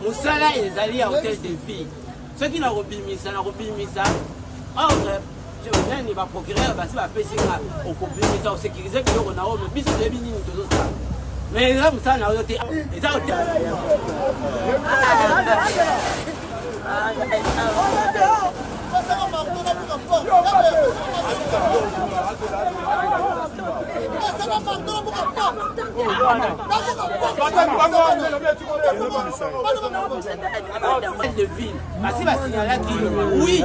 Moussala et Zali à hôtel de filles. Ceux qui n'ont pas ça, or, je viens de procurer, parce que c'est au problème, ça au sécurisé que l'on a au mais bis de bini tout ça. Mais là, ça n'a pas été. De ville. Parce qu'il va signaler que oui.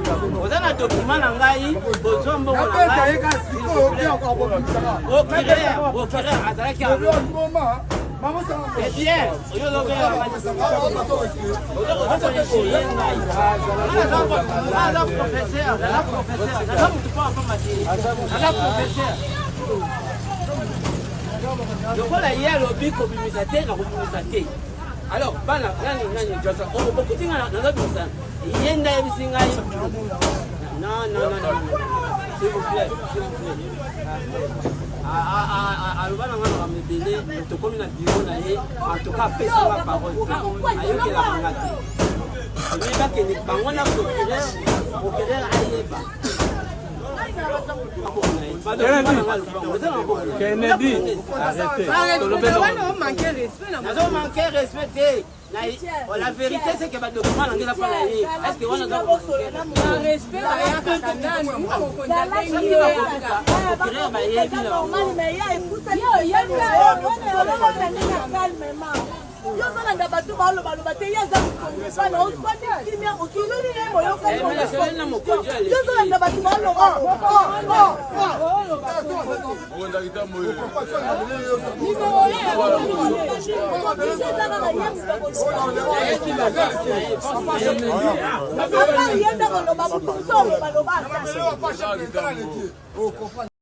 Vous avez un document en Gaï, vous avez un c'est bien. Alors, s'il vous plaît, s'il vous plaît. En tout cas, personne n'a parole. Kennedy, arrêtez. La vérité, c'est que le document n'est pas là. Est-ce que on a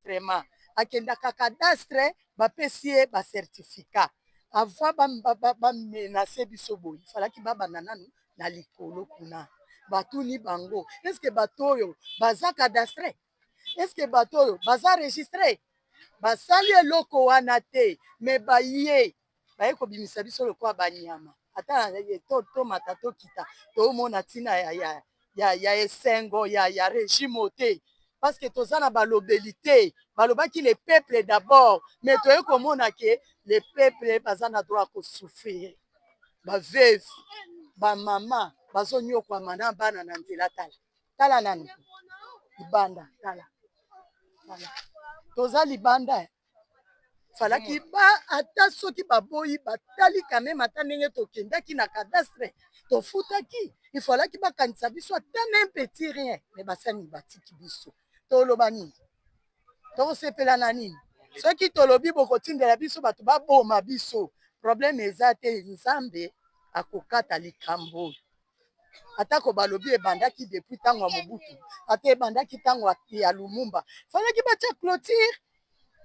vraiment akenda cadastre bapesie ba certificat avant ba menacer biso boy falaki babana nanu na likolo kuna batuni bango est-ce que batoyo baza cadastre est-ce que batoyo baza registré basali eloko wana te me baye baye kobimisa biso lokwa banyama ata to matato kita to mona tina ya esengo ya régime te parce que tozana balobelité balobaki le peuple d'abord mais toye komona ke le peuple bazana droit ko souffrir ba veuve ba mama bazonyokwa mana bana na nzela tala nani libanda tala toza libanda falaki ba ata soki baboyi batali quand même ata ndenge tokendaki na cadastre tofutaki il falaki bakanisa biso ata un petit rien mais basani batiki biso toloba nini tokosepela na nini soki tolobi bokotindela biso bato baboma biso problème eza te nzambe akokata likambo atako balobi ebandaki depuis ntango ya Mobutu ata ebandaki ntango ya Lumumba falaki batia clôture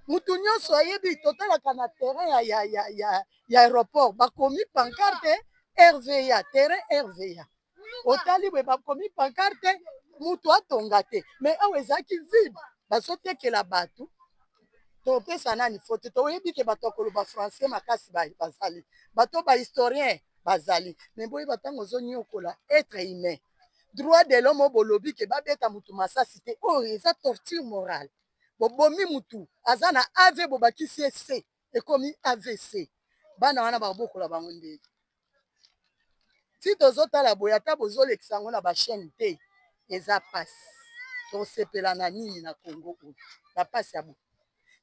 mutu nyonso ayebi totalaka na terrain ya aéroport bakomi pancarte RVA terrain RVA otali bwe bakomi pancarte mutu atonga te mais awa ezalaki vide bazotekela bato topesa nani fote toyebi ke bato akoloba français makasi bazali bato bahistorien bazali mais boyeba ntango ozonyokola être humain droit de l'homme bolobi ke babeta mutu masasi te oyo eza torture morale bobomi mutu aza na AV bobakisi ese ekomi AVC bana wana babokola bango ndenge ti tozotala boye ata bozolekisa yango na bachaîne te eza pasi tosepela na nini na Congo oyo na pasi ya bo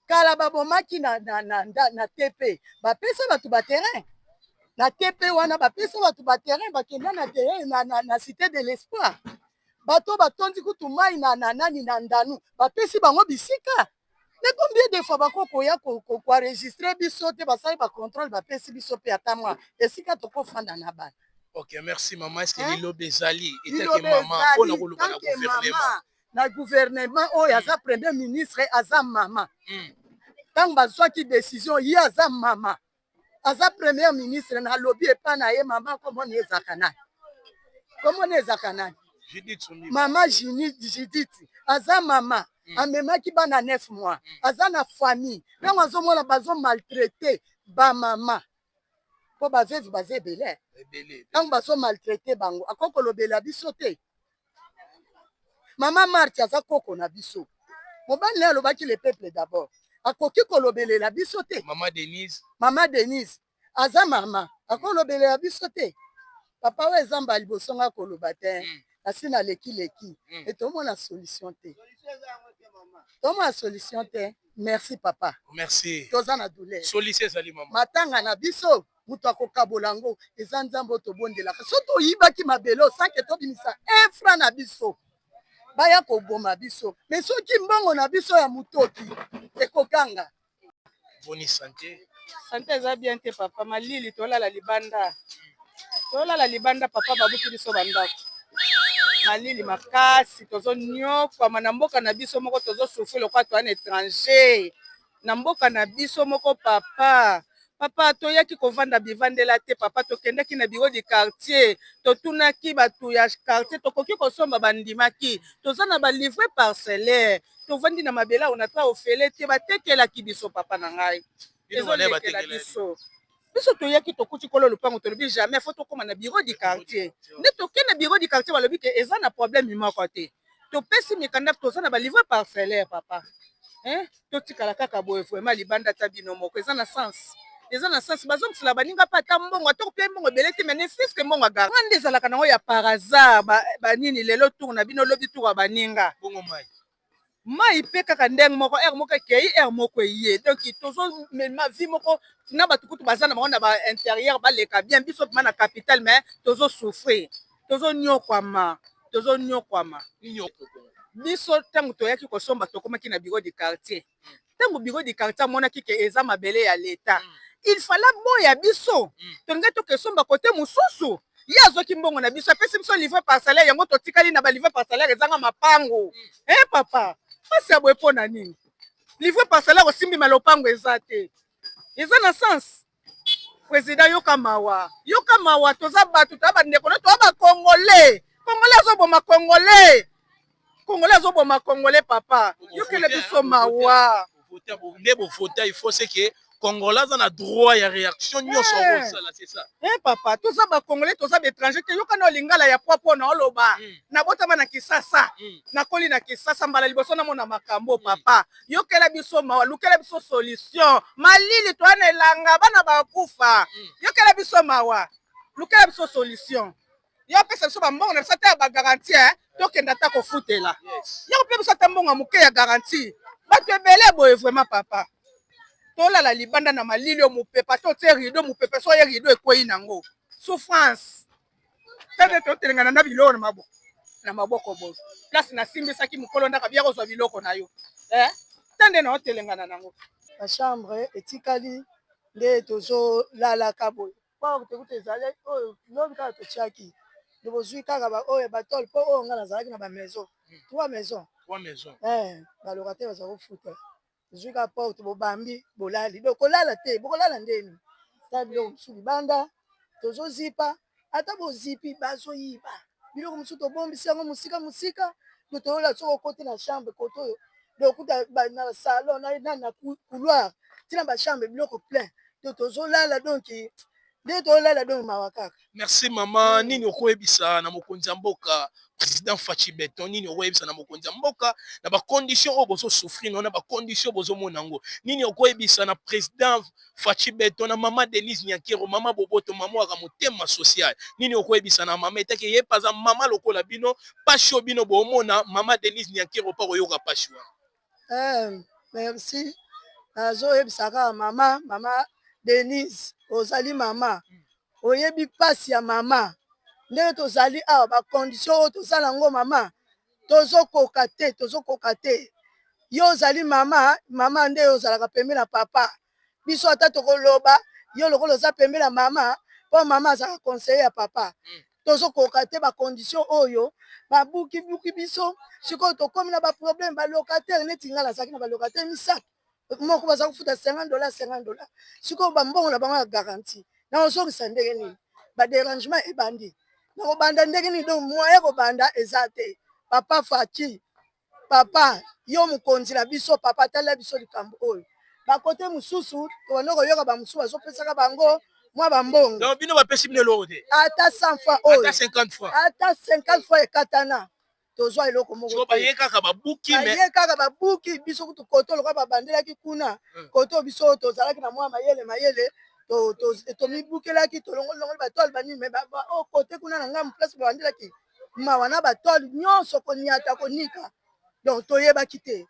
kala babomaki na TP bapesa bato baterrain na TP wana bapesa bato baterrain bakenda na terrain na cité de l'espoir bato batondi kutu mai na nani na ndanu bapesi bango bisika mais combien de fois bakokoya koenregistre biso te basali bacontrôle bapesi biso pe ata mwa esika tokofanda na bana. Ok, merci maman. Est-ce que Lilobe Ezali était que maman pour le gouvernement? Na gouvernement oyo aza premier ministre aza mama. Tant bazwaki décision yi aza mama. Aza premier ministre na lobby epa na ye mama comment ezaka nani? Comment ezaka nani? Mama Judith aza mama. Amemaki bana 9 mois. Aza na famille. Ntango azomona bazo maltraité ba mama. po baveve baza ebele ntango bazo maltraite bango akoki kolobela biso te. Mama Marti aza koko na biso mobali naye alobaki le peuple d'abord akoki kolobelela biso te. Mama Denise aza mama akolobelela biso te. Papa oyo eza mbala liboso nga koloba te kasi naleki etomona solution te. Tomona solution te. Merci papa. Merci. Toza na douleur. Solution ezali mama. Matanga na biso mutu akokabola ngo eza nzambe oyo tobondelaka so toyibaki mabele osanke tobimisa franc na biso baya koboma biso me soki mbongo na biso ya mutoki ekokanga. Boni santé. Santé eza bien te papa. Malili tolala libanda. Tolala libanda papa babuki biso bandako. Malili makasi tozo nyokwama na mboka na biso moko tozo souffrir lokwa to an étranger. Na mboka na biso moko papa. Papa toyaki kovanda bivandela te papa tokendaki na bureau du quartier totunaki batu ya quartier tokoki kosomba bandimaki toza na ba livret parcellaire tovandi na mabela on a tra ofele te batekelaki biso papa na ngai ezolekela biso biso toyaki tokuti kolo lupango tolobi jamais faut tokoma na bureau du quartier nde toke na bureau du quartier balobi ke eza na problème moko te topesi mikanda toza na ba livret parcellaire papa totikala kaka boye vraiment libanda ta bino moko eza na sens. Eza na sens bazomusala baninga pa ata mbongo atoko pe mbongo ebele te mais ne fiske mbongo aga nde ezalaka nango ya par hasard banini lelo tour na bino lobi tour ya baninga bongo mai pe kaka ndenge moko aire moko ekei aire moko eye donc tozomema vie moko na bato kutu baza na bango na baintérieur baleka bien biso mpema na capitale mais tozosouffrir tozonyokwama biso ntango toyaki kosomba tokomaki na bureau du quartier ntango bureau du quartier amonaki ke eza mabele ya leta il fallait boya biso tonge tokesomba kote mosusu ye azwaki mbongo na biso apesi biso livret parcellaire yango totikali na balivret parcellaire ezanga mapango papa pasi ya boye mpo na nini livret parcellaire osimbi ma lopango eza te eza na sens. Président yoka mawa toza bato toza bandeko na toza bakongole kongole azoboma kongole papa yokele biso mawa nde bovota il faut c'est que Congolais ont le droit à réaction c'est ça. Papa, tout ça ba Congolais, tout ça étranger que yoka no lingala ya popo na oloba. Na bota na kisasa. Na koli na kisasa mbala liboso na mona makambo papa. Yokela biso mawa, lukela biso solution. Malili to anelanga bana ba kufa. Yokela biso mawa. Lukela biso solution. Yo pesa biso ba mbongo na sata ba garantie tokenda ta ko futela. Yo pesa biso ta mbongo muke ya garantie. Bato ebele boye vraiment papa. Tola la libanda na malili o mupepa to te rido mupepa so ye rido ekoyi nango souffrance tete to telengana na biloko na maboko bo place na simbisaki mukolo ndaka bia kozwa biloko na yo tende na otelengana nango la chambre etikali nde tozo lala kabo pa okuti ezale oyo lobi kaka totiaki libozwi kaka ba oyo batole po oyo nga nazalaki na ba maison trois maisons balocataire baza kofuta Zuka porte bobambi bolali donc kolala te bokolala ndeni ta biloko mosusu libanda tozozipa ata bozipi bazoyiba biloko mosusu tobombisi yango mosika totoyola soko kote na chambre kote oyo lokuta na salon na couloir tina bachambre biloko plein to tozolala donc nde tolala donc mawa kaka. Merci mama. Nini okoyebisa na mokonzi ya mboka président Fachi Beton nini okoyebisa na mokonzi ya mboka na ba condition oyo bozo souffrir na ba condition bozo mona ngo nini okoyebisa na président Fachi Beton na mama Denise Nyakero mama Boboto mama wa motema social nini okoyebisa na mama etake ye paza mama lokola bino pasho bino bomona mama Denise Nyakero pa koyoka pashwa. Merci azoyebisa ka mama Denise ozali mama oyebi pasi ya mama ndenge tozali awa bacondition oyo tozala yango mama tozokoka te yo ozali mama nde ozalaka pembe na papa biso ata tokoloba yo lokola oza pembe na mama mpo mama azalaka conseiller ya papa tozokoka te bacondition oyo babuki biso sikoyo tokomi na baproblème balocataire neti nga nazalaki na balocataire misato moko baza kofuta $50 sikoyo bambongo na bango ya garantie na ozongisa ndenge nini badérangement ebandi na kobanda ndenge nini donc moyen kobanda eza te papa Fachi papa yo mokonzi na biso papa tala biso likambo oyo bakote mosusu tobanda koyoka bamosusu bazopesaka bango Moi bambongo. Donc bino ba pesi bino l'eau. Ata 100 fois Ata 50 francs. Ata 50 fois ekatana. Tozwa eloko moko. So ba yeka ka ba buki mais. Ba yeka ka ba buki biso kutu koto lokwa ba bandela ki kuna. Koto biso tozalaki na mwa mayele. To mi bukelaki to longo ba tol bani mais ba o côté kuna na ngam place ba bandelaki. Mawana ba tol nyonso ko niata ko nika. Donc toyeba kité.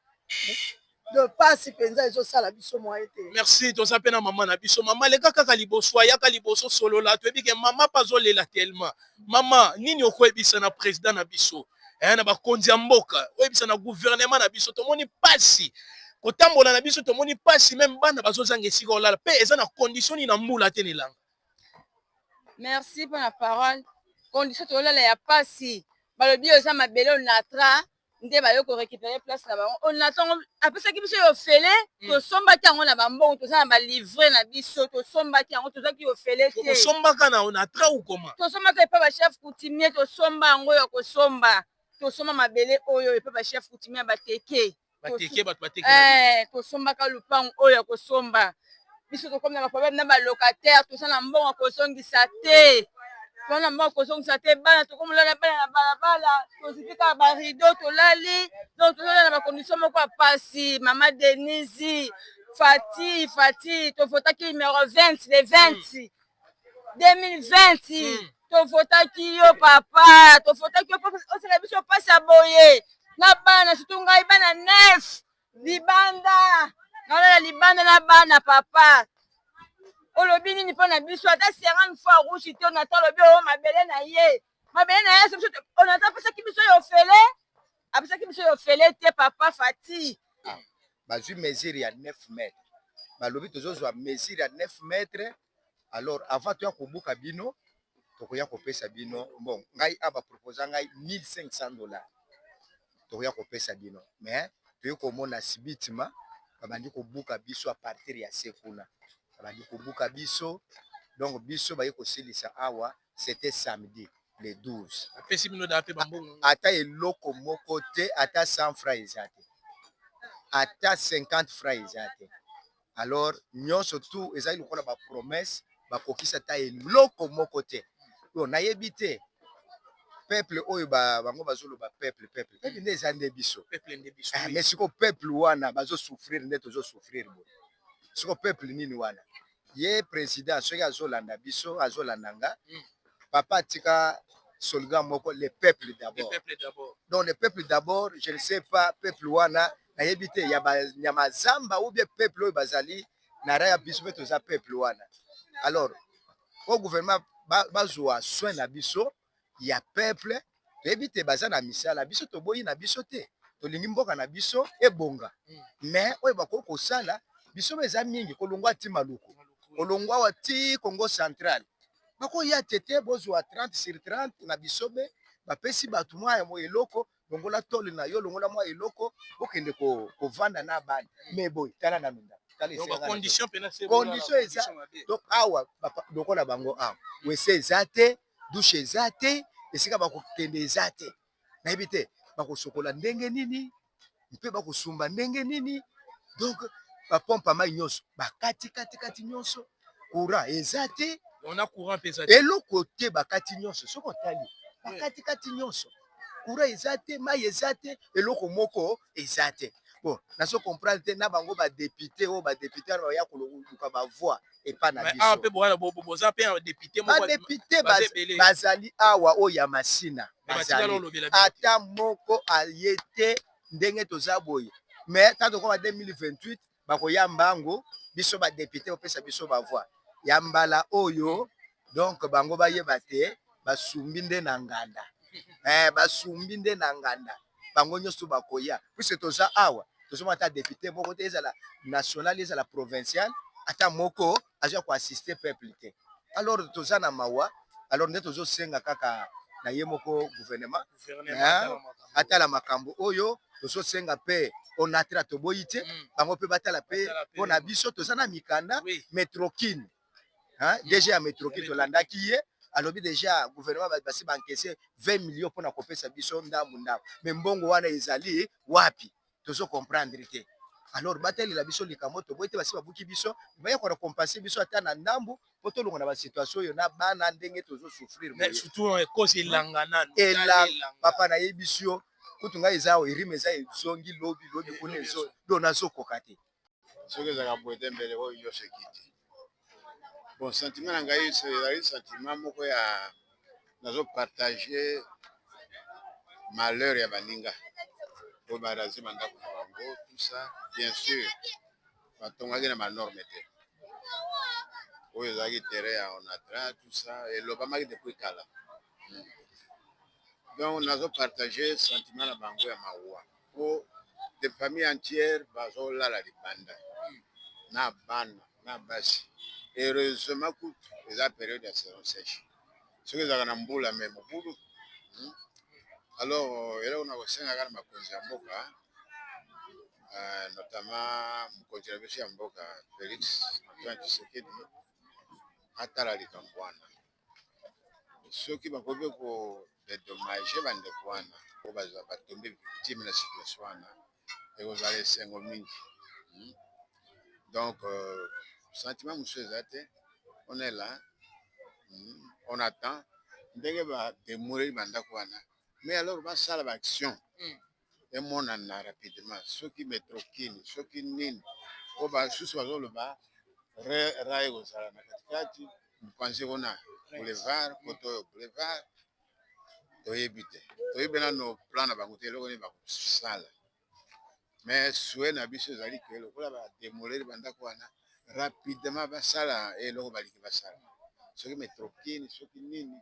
De passe penza ezo sala biso mwa ete. Merci to sa pena maman na biso mama le kaka liboso ayaka liboso solo la to ebike mama pazolela tellement mama nini okoyebisa na président na biso na bakonzi ya mboka oyebisa na gouvernement na biso tomoni pasi kotambola na biso tomoni pasi même bana bazozanga esika olala pe eza na condition ni na mbula te nelanga. Merci pour la parole. Condition tolala ya pasi balobi eza mabele onatra nde ba yo ko récupérer place na ba on attend après ça ki biso yo fele to somba ti yango na ba mbongo to sa na ba livrer na biso to somba ti yango to za ki yo fele te to somba kana on atra ou comment to somba ka pa ba chef coutumier to somba yango yo ko somba to somba mabele oyo pa ba chef coutumier ba teke to somba ka lupango oyo ko somba biso to comme na ba problème na ba locataire to sa na mbongo ko songisa te. On a marre qu'on s'est bana to comme la bala to sifika ba rideau to lali donc to na ba condition moko pasi mama Denise Fati to votaki numéro 20 le 20 2020 to votaki yo papa to votaki yo papa o se la biso pasi aboye na bana surtout ngai bana 9 libanda na bana papa olobi nini mpo na biso ata 50 fois rouge te onata lobi oyo mabele na ye onata apesaki biso yo fele te papa Fati bazwi mesure ya 9 mètres balobi tozozwa mesure ya 9 mètres alors avant toya kobuka bino tokoya kopesa bino bon ngai aba proposa ngai $1500 tokoya kopesa bino mais toye komona sibitima babandi kobuka biso a partir ya sekuna babandi kobuka biso donc biso baye kosilisa awa c'était samedi le 12 apesi bino da pe bambongo ata eloko moko te ata 100 francs ezate ata 50 francs ezate alors nyonso tu ezali lokola ba promesse bakokisa ta eloko moko te yo nayebi te peuple oyo bango bazoloba peuple nde eza nde biso mais siko peuple wana bazosouffrir nde tozosouffrir boye siko peuple nini wana ye président soki azolanda biso azolanda nga papa atika slogan moko le peuple d'abord donc le peuple d'abord je ne sais pas peuple wana nayebi te ya mazamba ou bien peuple oyo bazali na raya biso mpe toza peuple wana alors au gouvernement bazwa soin na biso ya peuple toyebi te baza na misala biso toboyi na biso te tolingi mboka na biso ebonga mais oyo bakoki kosala biso eza mingi kolongwa ti maluku kolongwa wa ti Congo central bakoya tete bozwa 30 sur 30 na biso be bapesi bato mwa ya mo eloko longola tole na yo longola mwa eloko okende kovanda na bana mais boy tala na minda condition eza donc awa lokola bango awa wese eza te douche eza te esika bakokende eza te nayebi te bakosokola ndenge nini mpe bakosumba ndenge nini donc bapompa mai nyonso bakati nyonso courant eza te on a courant pesa eloko te bakati nyonso soko tali bakati nyonso courant eza te mai eza te eloko moko eza te bon naso comprendre te na bango badepute oyo badepute wana baya koluka bavoi epa na biso badepute bazali awa oyo ya masina bazali ata moko aye te ndenge toza boye mais tanto koma 2028 bakoyamba yango biso badepute opesa biso bavoi ya mbala oyo donc bango bayeba te basumbi nde na nganda basumbi nde na nganda bango nyonso bakoya puisque toza awa tozoma ata député moko te ezala national ezala provincial ata moko aza koassiste peuple te alors toza na mawa alors nde tozosenga kaka na ye moko gouvernement atala makambo oyo tozosenga mpe onatra toboyi te bango mpe batala mpe mpona biso toza na mikanda métrokine déjà ya métrokine tolandaki ye alobi déjà gouvernement basi bankese 20 millions mpona kopesa biso ndambu mais mbongo wana ezali wapi tozo comprendre te alors batelela biso likambo toboyi te basi babuki biso baya kona kompenser biso ata na ndambu po tolonga na basituation oyo na bana ndenge tozosouffrir surtout cause elanga nano papa nayebi biso yo kutu ngai eza erime eza ezongi lobi kuna ezo do nazokoka te soki ezalaka boye te mbele oyo nyonso ekiti. Bon, sentiment na ngai ezali sentiment moko ya nazopartage malheur ya baninga oyo barazi bandako na bango tout ça bien sûr batongaki na banorme te oyo ezalaki terrain ya onatra tout ça elobamaki depuis kala. Donc nazopartage sentiment na bango ya mawa po de famille entière bazolala libanda na bana na basi. Heureusement kutu eza période ya saison sèche soki ezalaka na mbula me mobulu alors eloko na kosengaka na makonzi ya mboka notamment mokonzi na biso ya mboka Félix Antoine Tshisekedi atala likambo wana soki bakoki kodedommage bandeko wana po batombe victime na situation wana ekozala esengo mingi. Donc sentiment mosusu eza te, on est là, on attend ndenge bademoleli bandako wana mais alors basala baaction emonana rapidement soki metrokini soki nini po basusu bazoloba ra ekozala na katikati mopanzi kuna boulevard koto oyo boulevard toyebi te toyebi nano plan na bango te eloko nini bakosala mais souhait na biso ezali ke lokola bademoleli bandako wana rapidement basala eloko baliki basala soki metrokini soki nini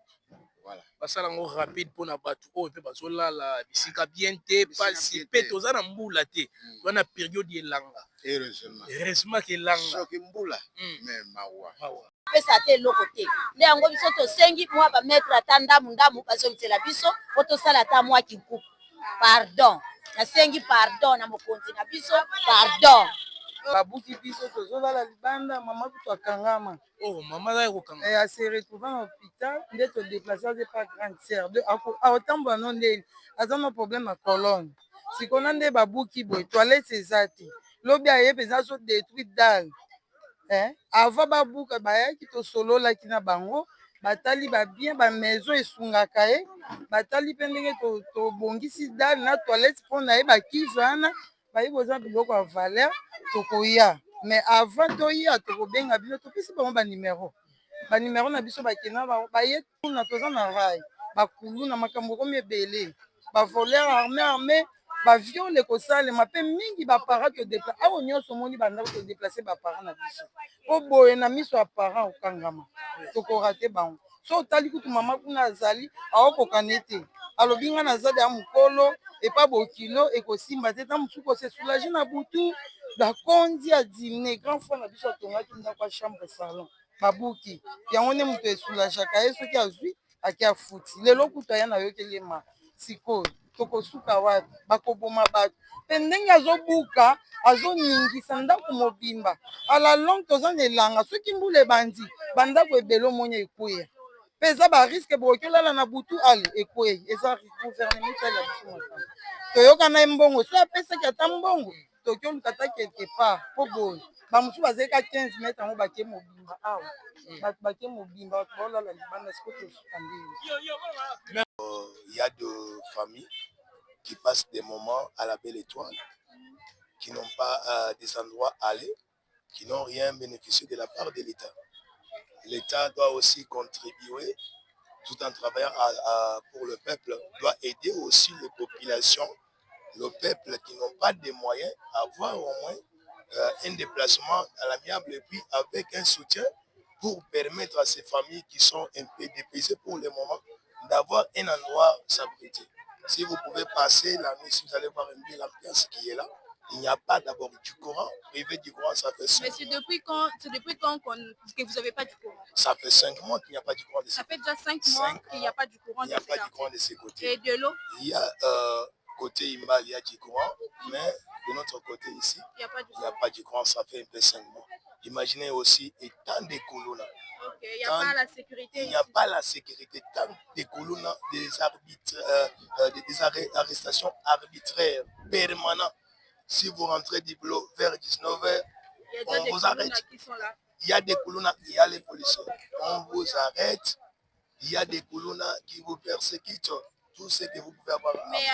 voilà basala ngo rapide mpona bato oyo mpe bazolala bisika bien te pasi mpe toza na mbula te toza na periode elanga heureusement ke elanga soki mbula me mawa pesa te eloko te nde yango biso tosengi mwa bametre ata ndamu bazongisela biso po tosala ata mwa kikuku pardon nasengi pardon na mokonzi na biso pardon babuki biso tozolala libanda mama kutu akangama mama azali kokanga ase retrouva na hôpital nde todeplace aze pa grande sœur aotambola no ndeni aza na problème ya colonne sikona nde babuki boye toilette eza te lobi aye mpenza azodétruire dale avant babuka bayaki tosololaki na bango batali babien bamaison esungaka ye batali mpe ndenge tobongisi dale na toilette mpo na ye bakive wana bayebi oza biloko ya valeur tokoya mais avant toya tokobenga bino topesi bango banimero na biso bakenda bango baye tuna toza na rai bakulu na makambo komi ebele bavoleur armé baviole kosalema mpe mingi bapara todeplace awo nyonso omoni bandako todeplace bapara na biso po boye na miso ya parent okangama tokorate bango so otali kutu mama kuna azali aokokana ete alobi nga naza ya mokolo epa bokilo ekosimba te ta mosuku ose soulage na butu bakondi ya dîner grand fois na biso atongaki ndako ya chambre salon babuki yango nde moto esoulageaka ye soki azwi ake afuti lelo kutu aya nayokeli ma sikoyo tokosuka wapi bakoboma bato mpe ndenge azobuka azoningisa ndako mobimba ala longue toza na elanga soki mbula ebandi bandako ebele omoni ekweya mpe eza bariske bokoki olala na butu ale ekwei eza gouvernement tala biso makambo toyokana ye mbongo so apesaki ata mbongo tokoki oluka ata quelque part mpo boye bamosusu bazalika 15 metre yango bakie mobimba awa bato bakie mobimba bato baolala libanda siko tosuka ndenge. Il y a deux familles qui passent des moments à la Belle Étoile, qui n'ont pas des endroits à aller, qui n'ont rien bénéficié de la part de l'État. L'État doit aussi contribuer, tout en travaillant pour le peuple, doit aider aussi les populations, le peuple qui n'ont pas de moyens, à avoir au moins un déplacement à l'amiable et puis avec un soutien pour permettre à ces familles qui sont un peu dépaysées pour le moment d'avoir un endroit s'abriter. Si vous pouvez passer la nuit, si vous allez voir un peu l'ambiance qui est là, il n'y a pas d'abord du courant. Privé du courant, ça fait 5 mois. Mais c'est depuis quand que vous n'avez pas du courant? Ça fait 5 mois qu'il n'y a pas du courant de ces côtés. Ça fait déjà 5 mois qu'il n'y a pas du courant. Il n'y a pas du courant de ces côtés. Et de l'eau? Il y a côté Imbal, il y a du courant, mais de notre côté ici, il n'y a pas du courant. Ça fait un peu 5 mois. Imaginez aussi, et tant de colons là. Okay, il n'y a pas la sécurité. Il n'y a pas la sécurité. Tant de colons, des arrestations arbitraires, permanentes. Si vous rentrez du boulot vers 19h, on vous arrête. Qui sont là. Il y a des Koulouna, il y a les policiers. On vous arrête. Il y a des Koulouna qui vous persécutent. Tout ce que vous pouvez avoir. Mais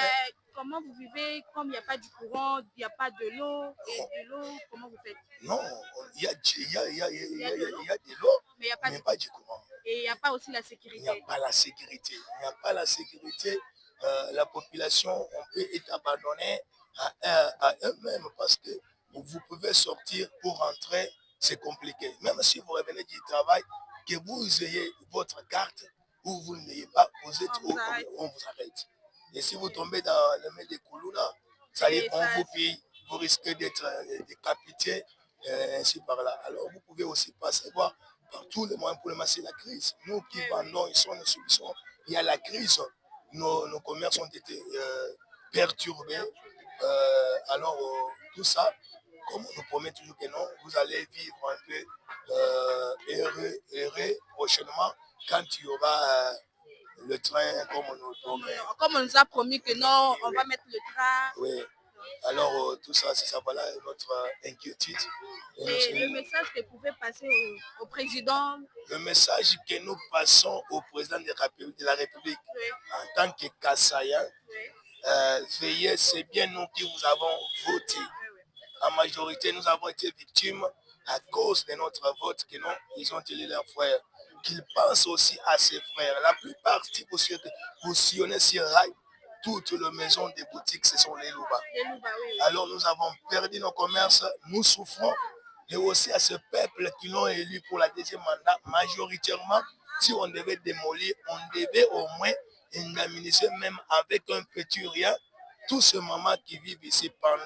comment vous vivez comme il n'y a pas du courant, il n'y a pas de l'eau, et de l'eau, comment vous faites? Non, il y a de l'eau, mais il n'y a pas du courant. Et il n'y a pas aussi la sécurité. Il n'y a pas la sécurité. Il n'y a pas la sécurité. La population, on peut être abandonné à eux-mêmes parce que vous pouvez sortir pour rentrer, c'est compliqué. Même si vous revenez du travail, que vous ayez votre carte ou vous ne l'ayez pas, on vous arrête. Et si vous tombez dans le mail des Koulouna, ça y est, on vous pille, vous risquez d'être décapité, ainsi par là. Alors vous pouvez aussi passer voir par tous les moyens. Pour le moment, c'est la crise. Nous qui vendons, nous subissons, il y a la crise. Nos commerces ont été perturbés. Alors tout ça, comme on nous promet toujours que non, vous allez vivre un peu heureux prochainement quand il y aura le train comme on nous promet. Comme on nous a promis que non, on va mettre le train. Oui. Alors tout ça, c'est ça, voilà notre inquiétude. Et le message que vous pouvez passer au président? Le message que nous passons au président de la République en tant que Kassaïen, veillez, c'est bien nous qui vous avons voté. En majorité, nous avons été victimes à cause de notre vote que non, ils ont tué leurs frères. Qu'ils pensent aussi à ses frères. La plupart, si vous sillonnez sur rail, toutes les maisons des boutiques, ce sont les Louba. Alors nous avons perdu nos commerces, nous souffrons. Et aussi à ce peuple qui l'ont élu pour la deuxième mandat, majoritairement, si on devait démolir, on devait au moins indemniser même avec un petit rien. Tous ces mamans qui vivent ici pendant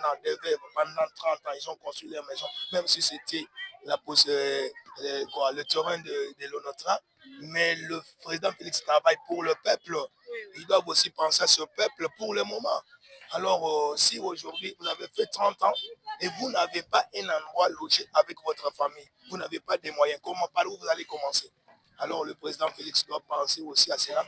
30 ans, ils ont construit leur maison, même si c'était le terrain de l'ONOTRA. Mais le président Félix travaille pour le peuple. Ils doivent aussi penser à ce peuple pour le moment. Alors, si aujourd'hui vous avez fait 30 ans et vous n'avez pas un endroit logé avec votre famille, vous n'avez pas de moyens, par où vous allez commencer? Alors, le président Félix doit penser aussi à cela.